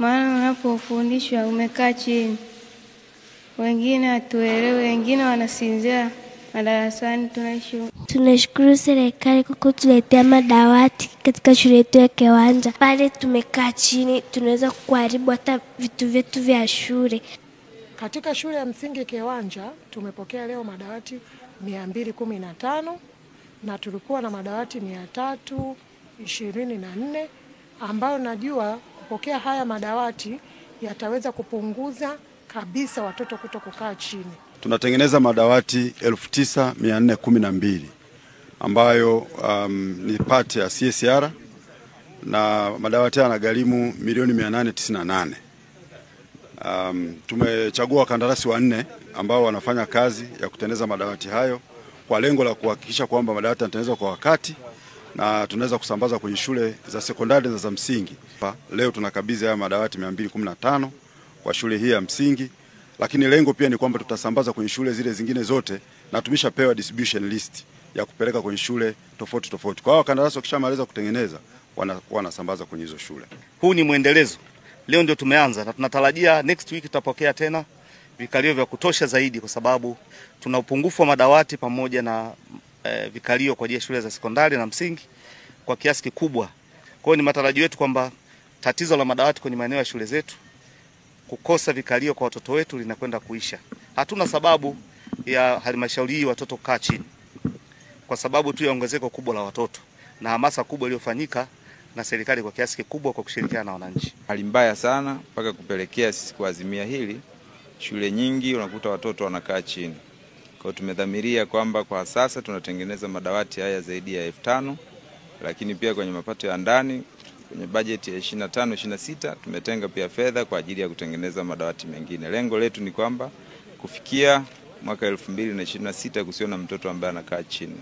Maana unapofundishwa umekaa chini, wengine hatuelewi, wengine wanasinzia madarasani tunaishi. Tunashukuru serikali kwa kutuletea madawati katika shule yetu ya Kiwanja. Pale tumekaa chini tunaweza kuharibu hata vitu vyetu vya shule. Katika shule ya msingi Kiwanja tumepokea leo madawati 215 na tulikuwa na madawati 324 ambayo najua kupokea haya madawati yataweza kupunguza kabisa watoto kutokukaa chini. Tunatengeneza madawati 9412 ambayo ni part ya CSR na madawati yanagharimu milioni 898. Tumechagua wakandarasi 4 ambao wanafanya kazi ya kutengeneza madawati hayo kwa lengo la kuhakikisha kwamba madawati yanatengenezwa kwa wakati na tunaweza kusambaza kwenye shule za sekondari na za msingi. Leo tunakabidhi haya madawati 215 kwa shule hii ya msingi, lakini lengo pia ni kwamba tutasambaza kwenye shule zile zingine zote na tumeshapewa distribution list ya kupeleka kwenye shule tofauti tofauti. Kwa hiyo wakandarasi wakishamaliza kutengeneza wanasambaza kwenye hizo shule. Huu ni muendelezo. Leo ndio tumeanza na tunatarajia next week tutapokea tena vikalio vya kutosha zaidi, kwa sababu tuna upungufu wa madawati pamoja na vikalio kwa ajili ya shule za sekondari na msingi kwa kiasi kikubwa. Kwa hiyo ni matarajio yetu kwamba tatizo la madawati kwenye maeneo ya shule zetu, kukosa vikalio kwa watoto wetu, linakwenda kuisha. Hatuna sababu ya halmashauri hii watoto kaa chini, kwa sababu tu ya ongezeko kubwa la watoto na hamasa kubwa iliyofanyika na serikali kwa kiasi kikubwa kwa kushirikiana na wananchi. Hali mbaya sana mpaka kupelekea sisi kuazimia hili. Shule nyingi unakuta watoto wanakaa chini. Kwa hiyo tumedhamiria kwamba kwa sasa tunatengeneza madawati haya zaidi ya 5000, lakini pia kwenye mapato ya ndani kwenye bajeti ya 25-26 tumetenga pia fedha kwa ajili ya kutengeneza madawati mengine. Lengo letu ni kwamba kufikia mwaka 2026 kusiona mtoto ambaye anakaa chini.